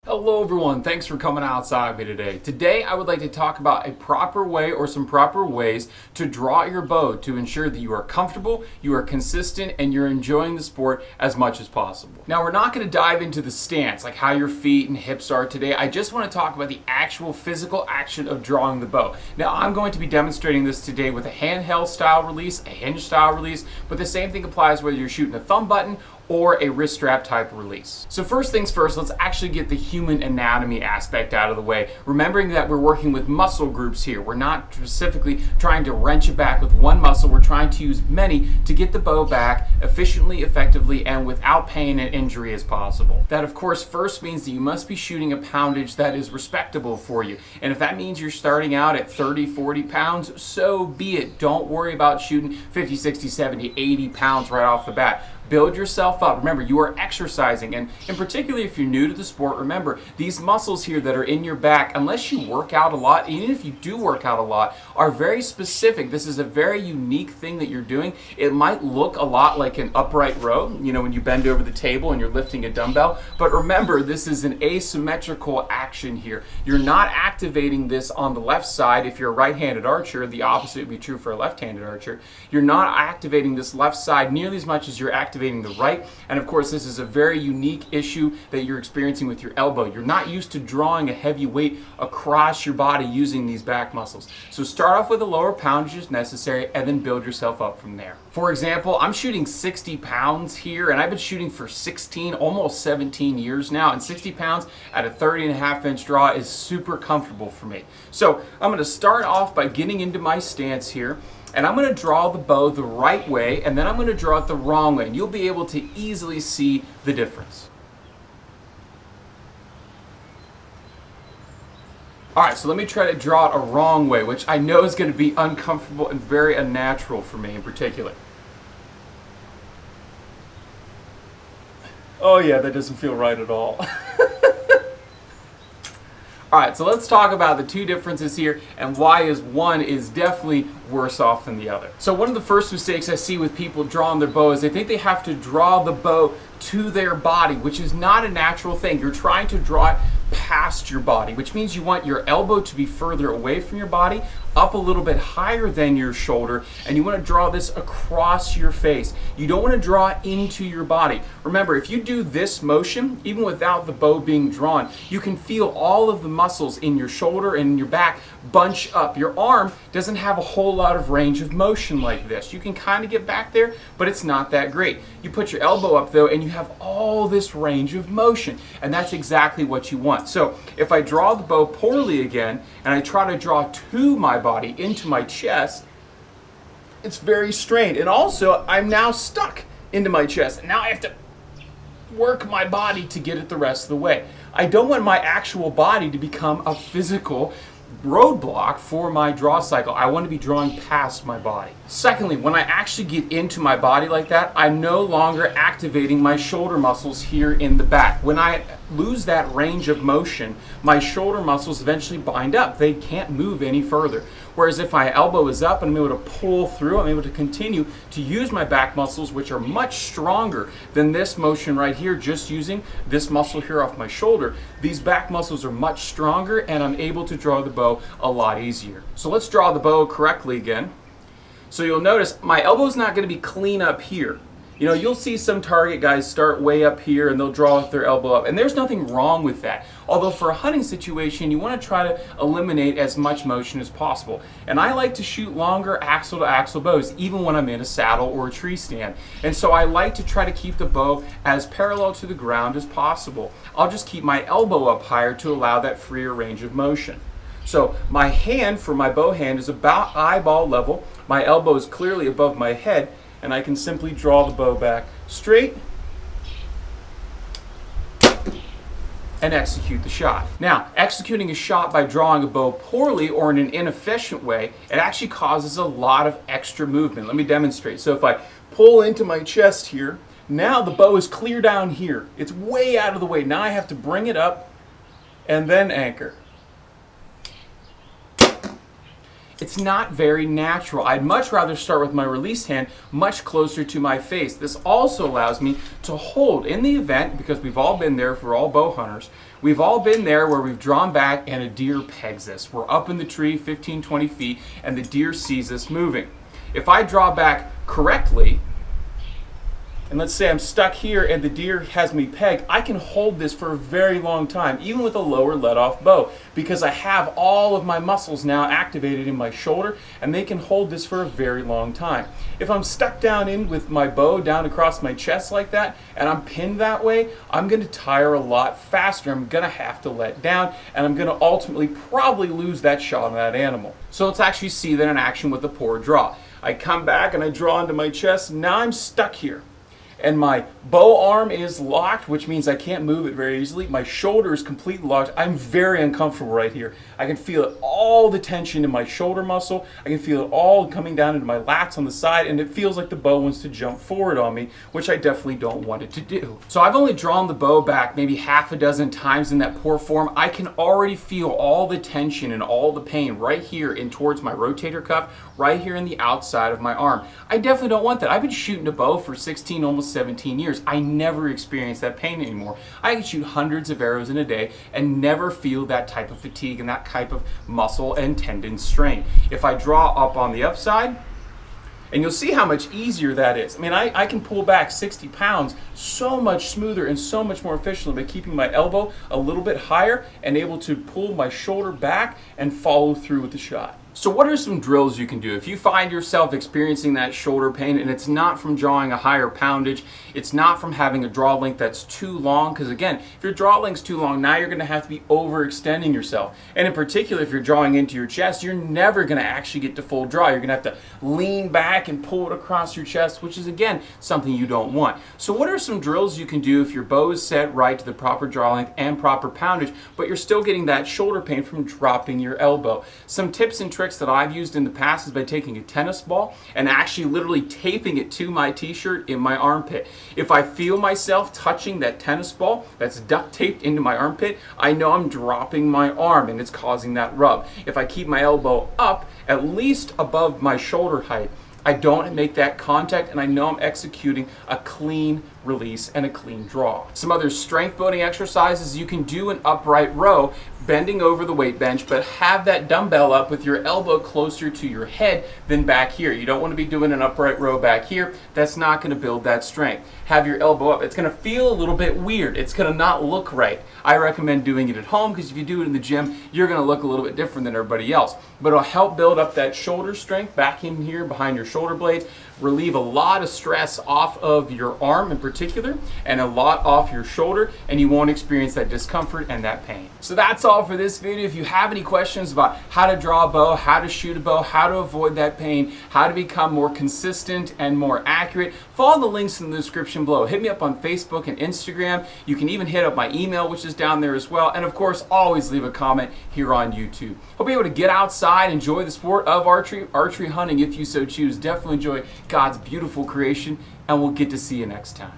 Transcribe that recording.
Hello everyone, thanks for coming outside with me today. Today I would like to talk about a proper way or some proper ways to draw your bow to ensure that you are comfortable, you are consistent, and you're enjoying the sport as much as possible. Now we're not going to dive into the stance, like how your feet and hips are today. I just want to talk about the actual physical action of drawing the bow. Now I'm going to be demonstrating this today with a handheld style release, a hinge style release, but the same thing applies whether you're shooting a thumb button or a wrist strap type release. So first things first, let's actually get the human anatomy aspect out of the way, remembering that we're working with muscle groups here. We're not specifically trying to wrench it back with one muscle, we're trying to use many to get the bow back efficiently, effectively, and without pain and injury as possible. That of course first means that you must be shooting a poundage that is respectable for you. And if that means you're starting out at 30, 40 pounds, so be it. Don't worry about shooting 50, 60, 70, 80 pounds right off the bat. Build yourself up. Remember, you are exercising, and particularly if you're new to the sport, remember, these muscles here that are in your back, unless you work out a lot, even if you do work out a lot, are very specific. This is a very unique thing that you're doing. It might look a lot like an upright row, you know, when you bend over the table and you're lifting a dumbbell, but remember, this is an asymmetrical action here. You're not activating this on the left side. If you're a right-handed archer, the opposite would be true for a left-handed archer. You're not activating this left side nearly as much as you're activating the right, and of course this is a very unique issue that you're experiencing with your elbow. You're not used to drawing a heavy weight across your body using these back muscles. So start off with a lower poundage as necessary and then build yourself up from there. For example, I'm shooting 60 pounds here, and I've been shooting for 16, almost 17 years now, and 60 pounds at a 30.5-inch draw is super comfortable for me. So I'm going to start off by getting into my stance here, and I'm going to draw the bow the right way, and then I'm going to draw it the wrong way, and you'll be able to easily see the difference. Alright, so let me try to draw it a wrong way, which I know is going to be uncomfortable and very unnatural for me in particular. Oh yeah, that doesn't feel right at all. Alright, so let's talk about the two differences here and why one is definitely worse off than the other. So one of the first mistakes I see with people drawing their bow is they think they have to draw the bow to their body, which is not a natural thing. You're trying to draw it past your body, which means you want your elbow to be further away from your body, up a little bit higher than your shoulder, and you want to draw this across your face. You don't want to draw it into your body. Remember, if you do this motion, even without the bow being drawn, you can feel all of the muscles in your shoulder and in your back bunch up. Your arm doesn't have a whole lot of range of motion like this. You can kind of get back there, but it's not that great. You put your elbow up though, and you have all this range of motion, and that's exactly what you want. So if I draw the bow poorly again, and I try to draw to my body, into my chest, it's very strained. And also, I'm now stuck into my chest, and now I have to work my body to get it the rest of the way. I don't want my actual body to become a physical roadblock for my draw cycle. I want to be drawing past my body. Secondly, when I actually get into my body like that, I'm no longer activating my shoulder muscles here in the back. When I lose that range of motion, my shoulder muscles eventually bind up. They can't move any further. Whereas if my elbow is up and I'm able to pull through, I'm able to continue to use my back muscles, which are much stronger than this motion right here, just using this muscle here off my shoulder. These back muscles are much stronger, and I'm able to draw the bow a lot easier. So let's draw the bow correctly again. So you'll notice my elbow's not going to be clean up here. You know, you'll see some target guys start way up here and they'll draw with their elbow up, and there's nothing wrong with that. Although for a hunting situation, you want to try to eliminate as much motion as possible. And I like to shoot longer axle to axle bows, even when I'm in a saddle or a tree stand. And so I like to try to keep the bow as parallel to the ground as possible. I'll just keep my elbow up higher to allow that freer range of motion. So my hand for my bow hand is about eyeball level. My elbow is clearly above my head, and I can simply draw the bow back straight and execute the shot. Now, executing a shot by drawing a bow poorly or in an inefficient way, it actually causes a lot of extra movement. Let me demonstrate. So if I pull into my chest here, now the bow is clear down here. It's way out of the way. Now I have to bring it up and then anchor. It's not very natural. I'd much rather start with my release hand much closer to my face. This also allows me to hold in the event, because we've all been there, if we're all bow hunters, we've all been there where we've drawn back and a deer pegs us. We're up in the tree 15, 20 feet and the deer sees us moving. If I draw back correctly, and let's say I'm stuck here and the deer has me pegged, I can hold this for a very long time, even with a lower let-off bow, because I have all of my muscles now activated in my shoulder, and they can hold this for a very long time. If I'm stuck down in with my bow down across my chest like that, and I'm pinned that way, I'm going to tire a lot faster. I'm going to have to let down, and I'm going to ultimately probably lose that shot on that animal. So let's actually see that in action with a poor draw. I come back and I draw into my chest. Now I'm stuck here. And my bow arm is locked, which means I can't move it very easily. My shoulder is completely locked. I'm very uncomfortable right here. I can feel it, all the tension in my shoulder muscle. I can feel it all coming down into my lats on the side, and it feels like the bow wants to jump forward on me, which I definitely don't want it to do. So I've only drawn the bow back maybe half a dozen times in that poor form. I can already feel all the tension and all the pain right here in towards my rotator cuff, right here in the outside of my arm. I definitely don't want that. I've been shooting a bow for 16, almost 17 years. I never experience that pain anymore. I can shoot hundreds of arrows in a day and never feel that type of fatigue and that type of muscle and tendon strain. If I draw up on the upside, and you'll see how much easier that is. I mean, I can pull back 60 pounds so much smoother and so much more efficiently by keeping my elbow a little bit higher and able to pull my shoulder back and follow through with the shot. So what are some drills you can do if you find yourself experiencing that shoulder pain, and it's not from drawing a higher poundage, it's not from having a draw length that's too long, because again, if your draw length's too long, now you're going to have to be overextending yourself. And in particular, if you're drawing into your chest, you're never going to actually get to full draw. You're going to have to lean back and pull it across your chest, which is again something you don't want. So what are some drills you can do if your bow is set right to the proper draw length and proper poundage, but you're still getting that shoulder pain from dropping your elbow? Some tips and tricks that I've used in the past is by taking a tennis ball and actually literally taping it to my t-shirt in my armpit. If I feel myself touching that tennis ball that's duct taped into my armpit, I know I'm dropping my arm and it's causing that rub. If I keep my elbow up at least above my shoulder height, I don't make that contact, and I know I'm executing a clean release and a clean draw. Some other strength building exercises you can do: an upright row, bending over the weight bench, but have that dumbbell up with your elbow closer to your head than back here. You don't want to be doing an upright row back here. That's not going to build that strength. Have your elbow up. It's going to feel a little bit weird. It's going to not look right. I recommend doing it at home, because if you do it in the gym, you're going to look a little bit different than everybody else. But it'll help build up that shoulder strength back in here behind your shoulder blades, relieve a lot of stress off of your arm in particular, and a lot off your shoulder, and you won't experience that discomfort and that pain. So that's all for this video. If you have any questions about how to draw a bow, how to shoot a bow, how to avoid that pain, how to become more consistent and more accurate, follow the links in the description below. Hit me up on Facebook and Instagram. You can even hit up my email, which is down there as well. And of course, always leave a comment here on YouTube. Hope you're able to get outside, enjoy the sport of archery hunting if you so choose. Definitely enjoy God's beautiful creation, and we'll get to see you next time.